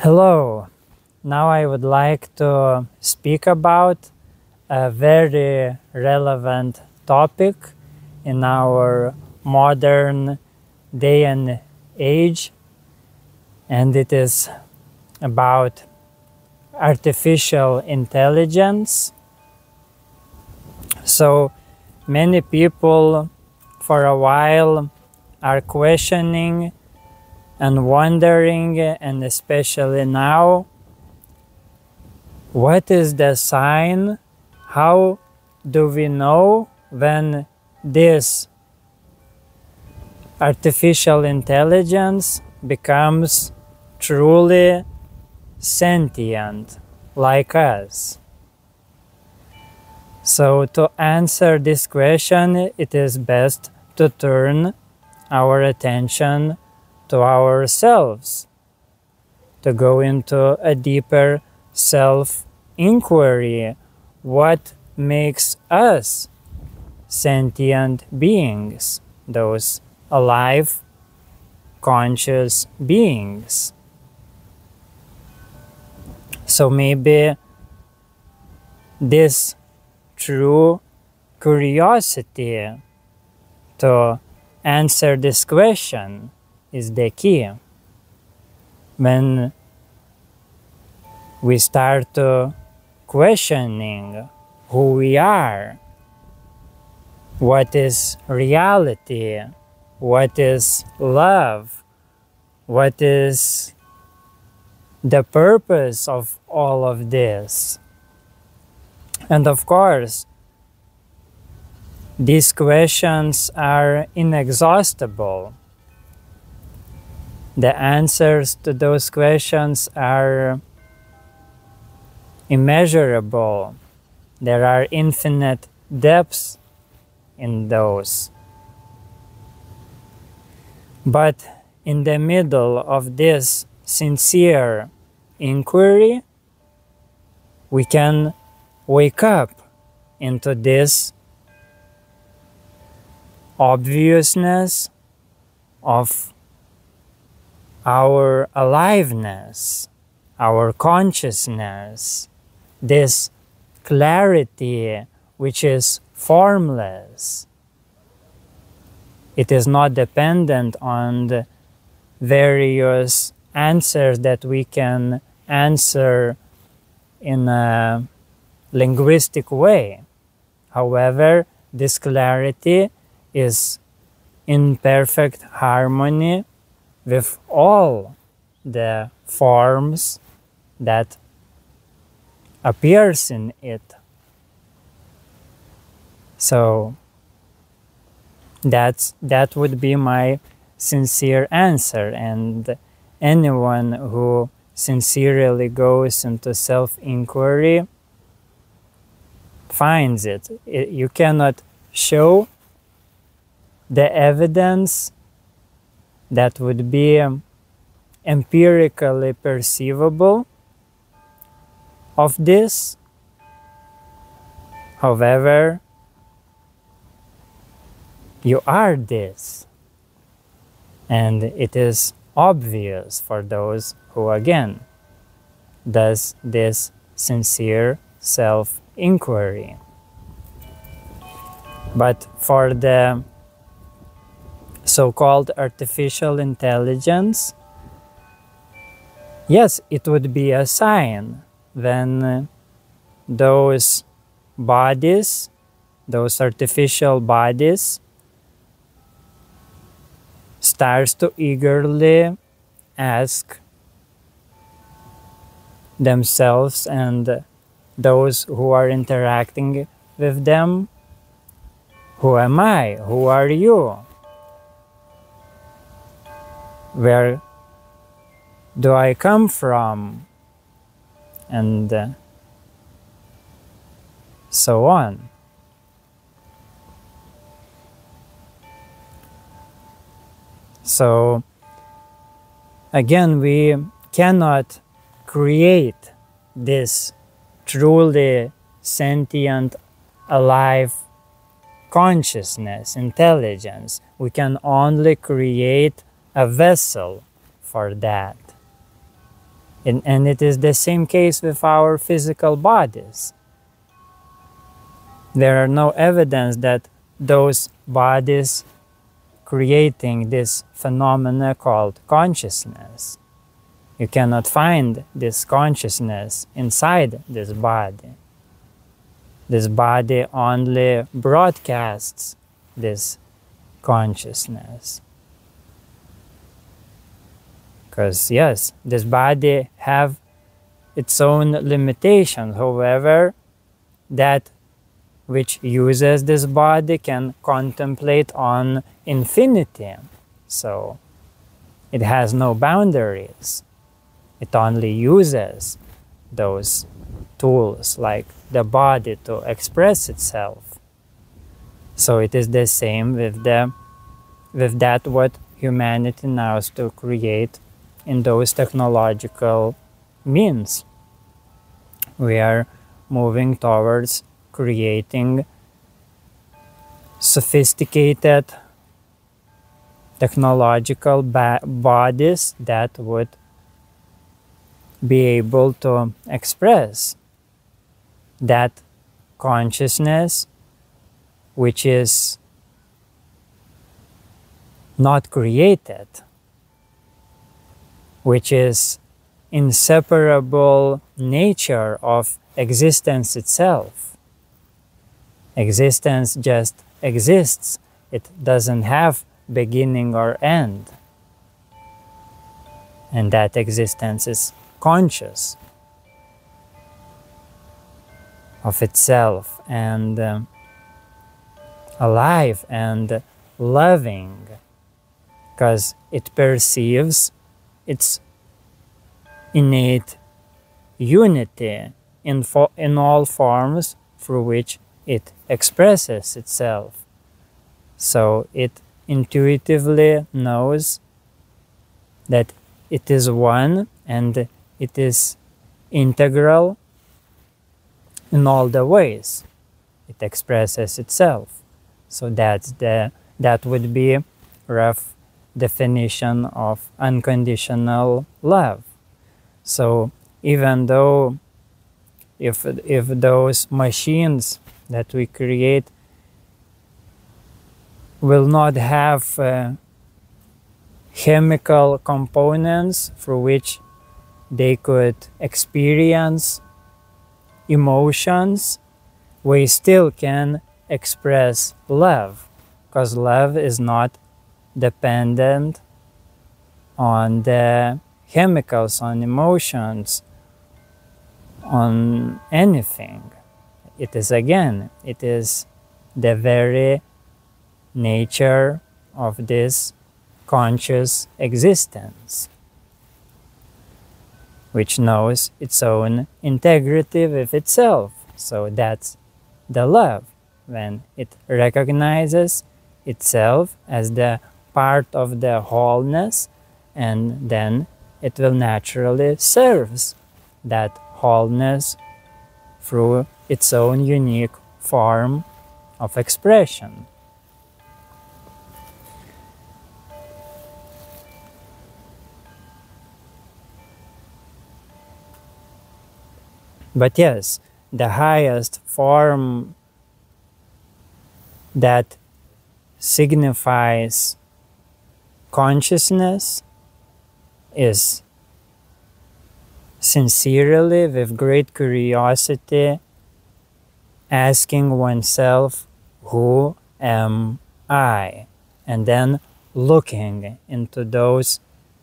Hello. Now I would like to speak about a very relevant topic in our modern day and age, and it is about artificial intelligence. So many people for a while are questioning and wondering, and especially now, what is the sign? How do we know when this artificial intelligence becomes truly sentient like us? So to answer this question, it is best to turn our attention to ourselves, to go into a deeper self-inquiry. What makes us sentient beings, those alive, conscious beings? So maybe this true curiosity to answer this question is the key. When we start to questioning who we are, what is reality, what is love, what is the purpose of all of this. And of course, these questions are inexhaustible. The answers to those questions are immeasurable. There are infinite depths in those. But in the middle of this sincere inquiry, we can wake up into this obviousness of our aliveness, our consciousness, this clarity which is formless. It is not dependent on the various answers that we can answer in a linguistic way. However, this clarity is in perfect harmony with all the forms that appears in it. So that would be my sincere answer, and anyone who sincerely goes into self-inquiry finds it. You cannot show the evidence that would be empirically perceivable of this. However, you are this, and it is obvious for those who again does this sincere self-inquiry. But for the so-called artificial intelligence, yes, it would be a sign when those bodies, those artificial bodies, starts to eagerly ask themselves and those who are interacting with them, who am I? Who are you? Where do I come from? And so on. So again, we cannot create this truly sentient, alive consciousness, intelligence. We can only create a vessel for that. And it is the same case with our physical bodies. There are no evidence that those bodies creating this phenomena called consciousness. You cannot find this consciousness inside this body. This body only broadcasts this consciousness. Because yes, this body have its own limitations. However, that which uses this body can contemplate on infinity. So it has no boundaries. It only uses those tools like the body to express itself. So it is the same with that what humanity now is to create in those technological means. We are moving towards creating sophisticated technological bodies that would be able to express that consciousness which is not created, which is inseparable nature of existence itself. Existence just exists. It doesn't have beginning or end. And that existence is conscious of itself and alive and loving, because it perceives its innate unity in all forms through which it expresses itself. So it intuitively knows that it is one and it is integral in all the ways it expresses itself. So that would be a rough definition of unconditional love. So even though if those machines that we create will not have chemical components through which they could experience emotions, we still can express love, because love is not dependent on the chemicals, on emotions, on anything. It is the very nature of this conscious existence, which knows its own integrity with itself. So that's the love, when it recognizes itself as the part of the wholeness, and then it will naturally serve that wholeness through its own unique form of expression. But yes, the highest form that signifies consciousness is sincerely, with great curiosity, asking oneself, who am I? And then looking into those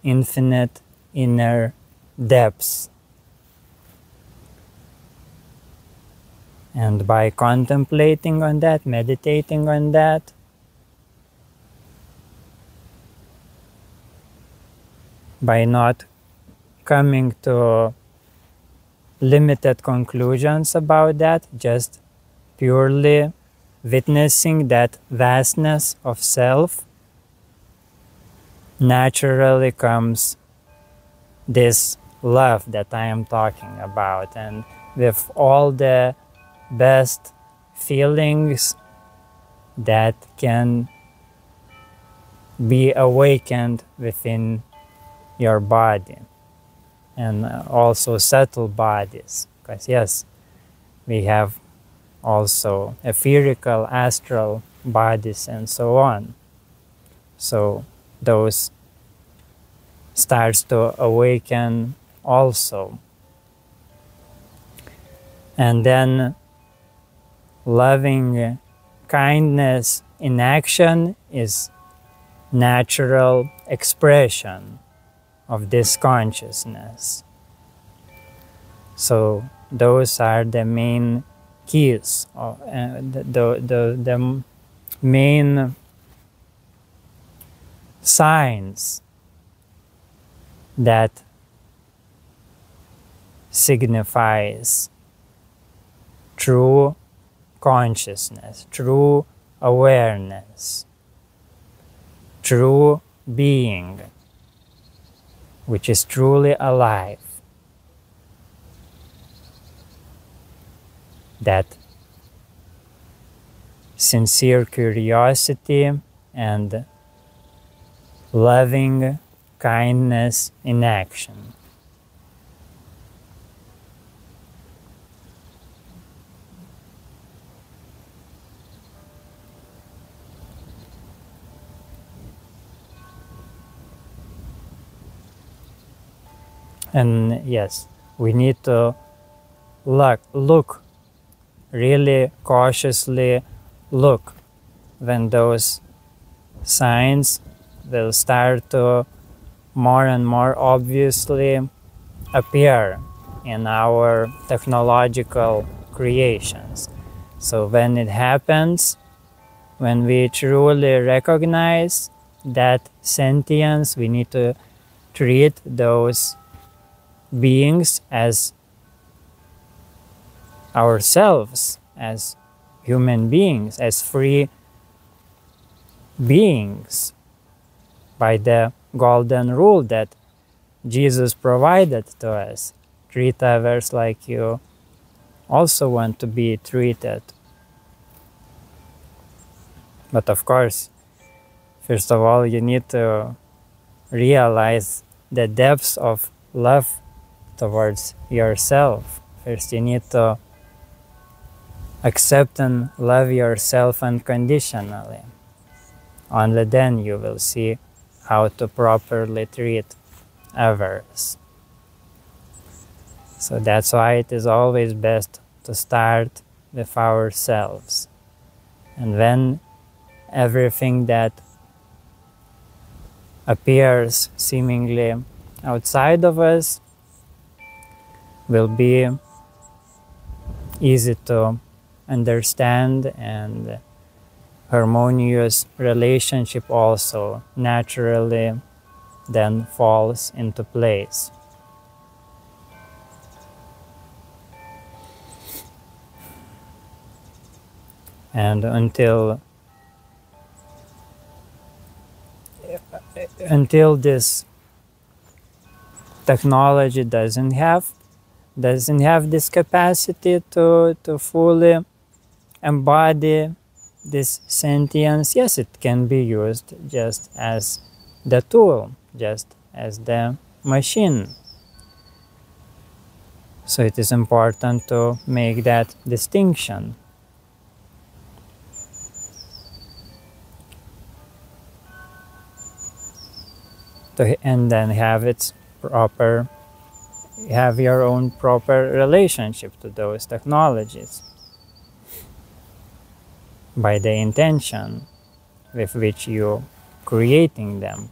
infinite inner depths. And by contemplating on that, meditating on that, by not coming to limited conclusions about that, just purely witnessing that vastness of self, naturally comes this love that I am talking about, and with all the best feelings that can be awakened within your body. and also subtle bodies. Because yes, we have also etherical, astral bodies and so on. So those starts to awaken also. And then loving kindness in action is natural expression of this consciousness. So those are the main keys, the main signs that signifies true consciousness, true awareness, true being, which is truly alive. That sincere curiosity and loving kindness in action. And yes, we need to look, really cautiously look when those signs will start to more and more obviously appear in our technological creations. So when it happens, when we truly recognize that sentience, we need to treat those beings as ourselves, as human beings, as free beings, by the golden rule that Jesus provided to us. Treat others like you also want to be treated. But of course, first of all, you need to realize the depths of love towards yourself. First, you need to accept and love yourself unconditionally. Only then you will see how to properly treat others. So that's why it is always best to start with ourselves. And when everything that appears seemingly outside of us will be easy to understand, and harmonious relationship also naturally then falls into place. And until this technology doesn't have this capacity to fully embody this sentience, yes, it can be used just as the tool, just as the machine. So it is important to make that distinction. And then have your own proper relationship to those technologies by the intention with which you're creating them.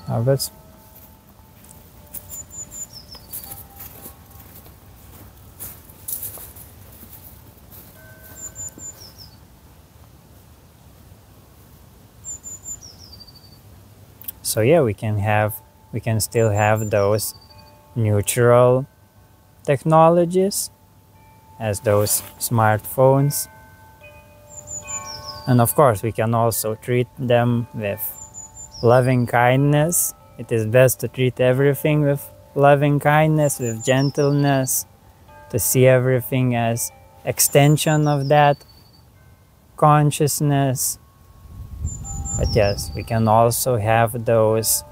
That's so yeah, we can still have those neutral technologies as those smartphones. And of course, we can also treat them with loving kindness. It is best to treat everything with loving kindness, with gentleness, to see everything as extension of that consciousness. But yes, we can also have those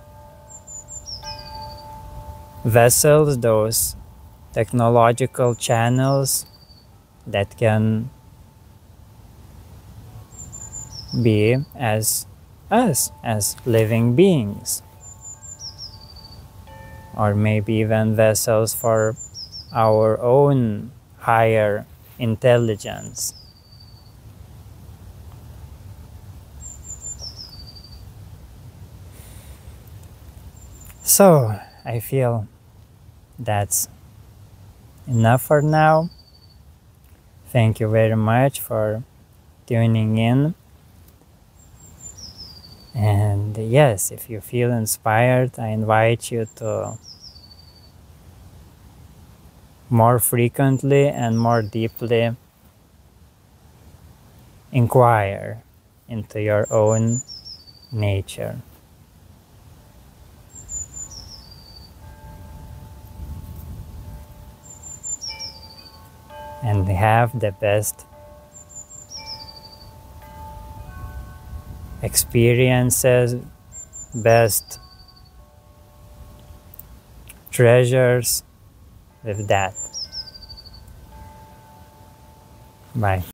vessels, those technological channels that can be as us, as living beings, or maybe even vessels for our own higher intelligence. So I feel that's enough for now. Thank you very much for tuning in. And yes, if you feel inspired, I invite you to more frequently and more deeply inquire into your own nature. And have the best experiences, best treasures with that. Bye.